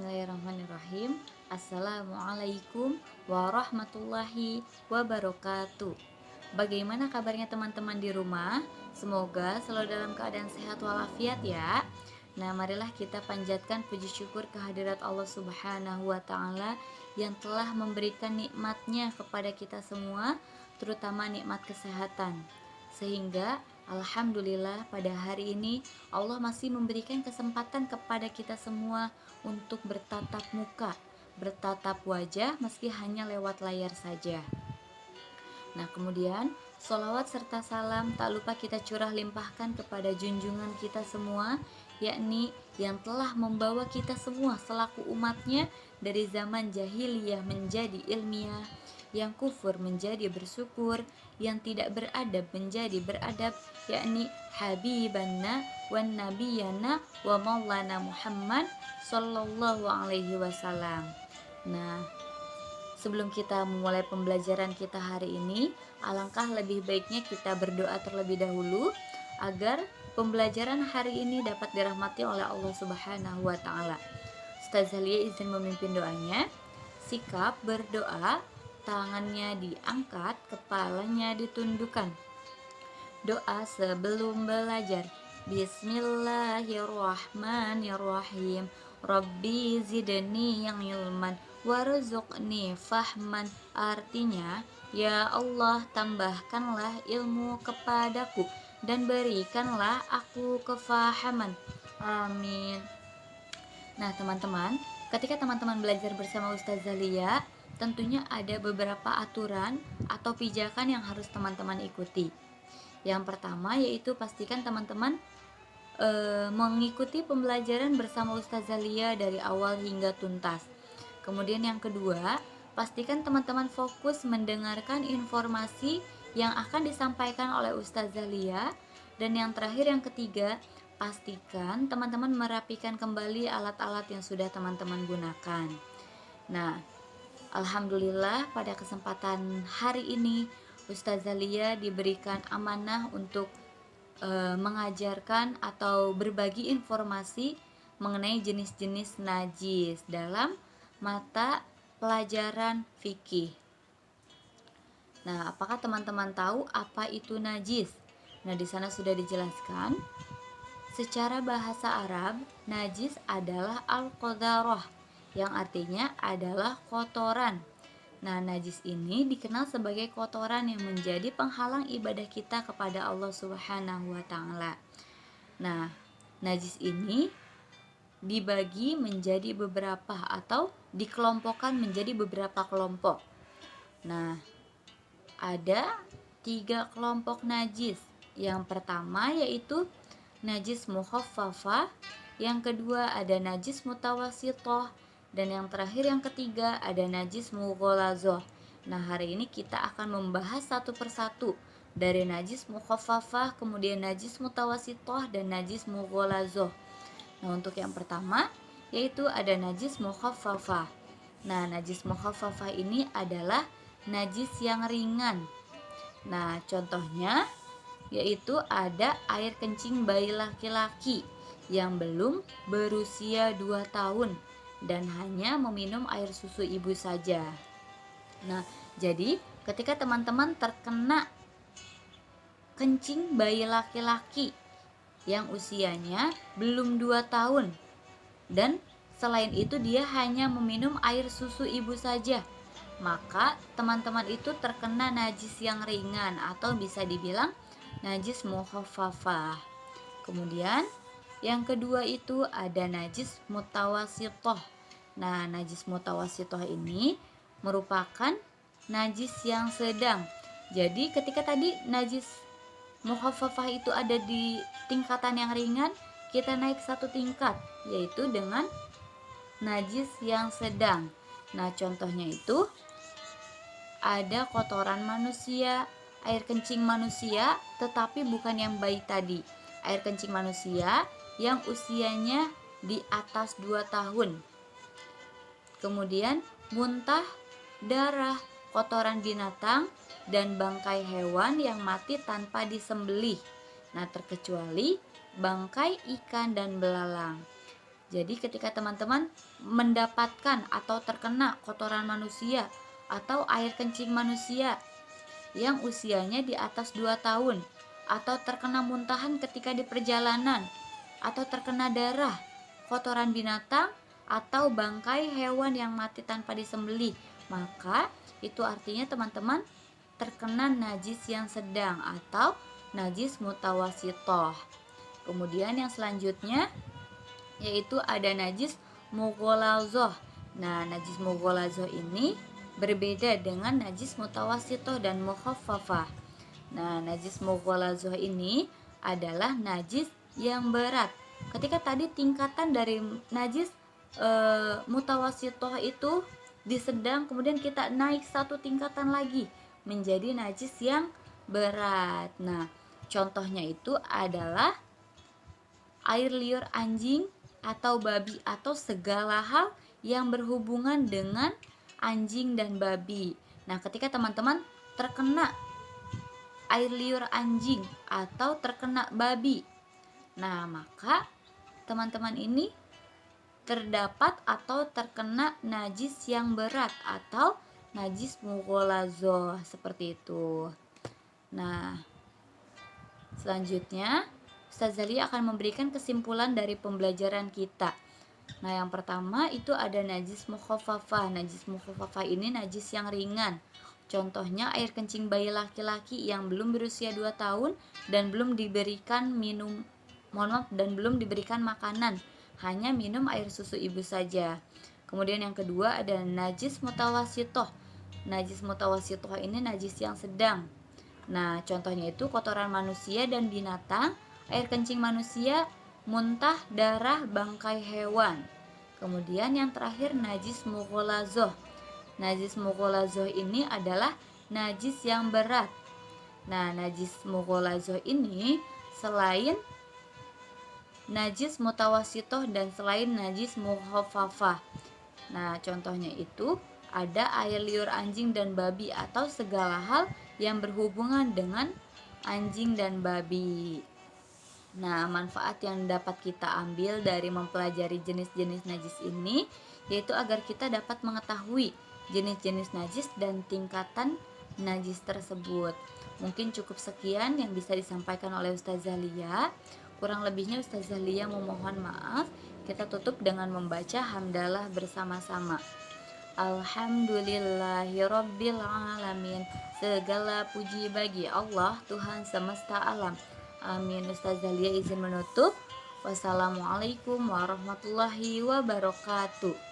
Bismillahirrahmanirrahim. Assalamualaikum warahmatullahi wabarakatuh. Bagaimana kabarnya teman-teman di rumah? Semoga selalu dalam keadaan sehat walafiat ya. Nah, marilah kita panjatkan puji syukur kehadirat Allah Subhanahu wa taala yang telah memberikan nikmatnya kepada kita semua, terutama nikmat kesehatan. Sehingga alhamdulillah pada hari ini Allah masih memberikan kesempatan kepada kita semua untuk bertatap muka, bertatap wajah meski hanya lewat layar saja. Nah, kemudian sholawat serta salam tak lupa kita curah limpahkan kepada junjungan kita semua, yakni yang telah membawa kita semua selaku umatnya dari zaman jahiliyah menjadi ilmiah, yang kufur menjadi bersyukur, yang tidak beradab menjadi beradab, yakni habibanna wan nabiyana wa maulana Muhammad sallallahu alaihi wasallam. Nah, sebelum kita memulai pembelajaran kita hari ini, alangkah lebih baiknya kita berdoa terlebih dahulu agar pembelajaran hari ini dapat dirahmati oleh Allah Subhanahu wa taala. Ustazah Lia izin memimpin doanya. Sikap berdoa, tangannya diangkat, kepalanya ditundukkan. Doa sebelum belajar. Bismillahirrahmanirrahim. Rabbi zidni yang ilman warzuqni fahman. Artinya, ya Allah, tambahkanlah ilmu kepadaku dan berikanlah aku kefahaman. Amin. Nah, teman-teman, ketika teman-teman belajar bersama Ustazah Lia, tentunya ada beberapa aturan atau pijakan yang harus teman-teman ikuti. Yang pertama yaitu pastikan teman-teman mengikuti pembelajaran bersama Ustazah Lia dari awal hingga tuntas. Kemudian yang kedua, pastikan teman-teman fokus mendengarkan informasi yang akan disampaikan oleh Ustazah Lia. Dan yang terakhir, yang ketiga, pastikan teman-teman merapikan kembali alat-alat yang sudah teman-teman gunakan. Nah, alhamdulillah pada kesempatan hari ini Ustazah Lia diberikan amanah untuk mengajarkan atau berbagi informasi mengenai jenis-jenis najis dalam mata pelajaran fikih. Nah, apakah teman-teman tahu apa itu najis? Nah, di sana sudah dijelaskan. Secara bahasa Arab, najis adalah al-qadarah, yang artinya adalah kotoran. Nah, najis ini dikenal sebagai kotoran yang menjadi penghalang ibadah kita kepada Allah Subhanahu wa taala. Nah, najis ini dibagi menjadi beberapa atau dikelompokkan menjadi beberapa kelompok. Nah, ada 3 kelompok najis. Yang pertama yaitu najis mukhaffafah, yang kedua ada najis mutawassithah, dan yang terakhir yang ketiga ada najis mughalazah. Nah, hari ini kita akan membahas satu persatu dari najis mukhaffafah, kemudian najis mutawassithah dan najis mughalazah. Nah, untuk yang pertama yaitu ada najis mukhaffafah. Nah, najis mukhaffafah ini adalah najis yang ringan. Nah, contohnya yaitu ada air kencing bayi laki-laki yang belum berusia 2 tahun dan hanya meminum air susu ibu saja. Nah, jadi ketika teman-teman terkena kencing bayi laki-laki yang usianya belum 2 tahun dan selain itu dia hanya meminum air susu ibu saja, maka teman-teman itu terkena najis yang ringan atau bisa dibilang najis mukhaffafah. Kemudian yang kedua itu ada najis mutawassithah. Nah, najis mutawassithah ini merupakan najis yang sedang. Jadi ketika tadi najis mukhaffafah itu ada di tingkatan yang ringan, kita naik satu tingkat yaitu dengan najis yang sedang. Nah, contohnya itu ada kotoran manusia, air kencing manusia, tetapi bukan yang bayi tadi. Air kencing manusia yang usianya di atas 2 tahun. Kemudian muntah, darah, kotoran binatang, dan bangkai hewan yang mati tanpa disembelih. Nah, terkecuali bangkai ikan dan belalang. Jadi ketika teman-teman mendapatkan atau terkena kotoran manusia atau air kencing manusia yang usianya di atas 2 tahun, atau terkena muntahan ketika di perjalanan, atau terkena darah, kotoran binatang, atau bangkai hewan yang mati tanpa disembelih, maka itu artinya teman-teman terkena najis yang sedang atau najis mutawasitoh. Kemudian yang selanjutnya yaitu ada najis mughalazoh. Nah, najis mughalazoh ini berbeda dengan najis mutawasitoh dan mukhaffafah. Nah, najis mughalazoh ini adalah najis yang berat. Ketika tadi tingkatan dari najis mutawasitoh itu disedang, kemudian kita naik satu tingkatan lagi menjadi najis yang berat. Nah, contohnya itu adalah air liur anjing atau babi atau segala hal yang berhubungan dengan anjing dan babi. Nah, ketika teman-teman terkena air liur anjing atau terkena babi, nah maka teman-teman ini terdapat atau terkena najis yang berat atau najis mughalazoh seperti itu. Nah, selanjutnya Ustaz Zalia akan memberikan kesimpulan dari pembelajaran kita. Nah, yang pertama itu ada najis mukhaffafah. Najis mukhaffafah ini najis yang ringan. Contohnya air kencing bayi laki-laki yang belum berusia 2 tahun dan belum diberikan dan belum diberikan makanan, hanya minum air susu ibu saja. Kemudian yang kedua ada najis mutawasitoh. Najis mutawasitoh ini najis yang sedang. Nah, contohnya itu kotoran manusia dan binatang, air kencing manusia, muntah, darah, bangkai hewan. Kemudian yang terakhir najis mughalazoh. Najis mughalazoh ini adalah najis yang berat. Nah, najis mughalazoh ini selain najis mutawasitoh dan selain najis mukhaffafah. Nah, contohnya itu ada air liur anjing dan babi atau segala hal yang berhubungan dengan anjing dan babi. Nah, manfaat yang dapat kita ambil dari mempelajari jenis-jenis najis ini yaitu agar kita dapat mengetahui jenis-jenis najis dan tingkatan najis tersebut. Mungkin cukup sekian yang bisa disampaikan oleh Ustazah Lia. Kurang lebihnya Ustazah Lia memohon maaf. Kita tutup dengan membaca hamdalah bersama-sama. Alhamdulillahirabbil alamin. Segala puji bagi Allah, Tuhan semesta alam. Amin. Ustazah Lia izin menutup. Wassalamualaikum warahmatullahi wabarakatuh.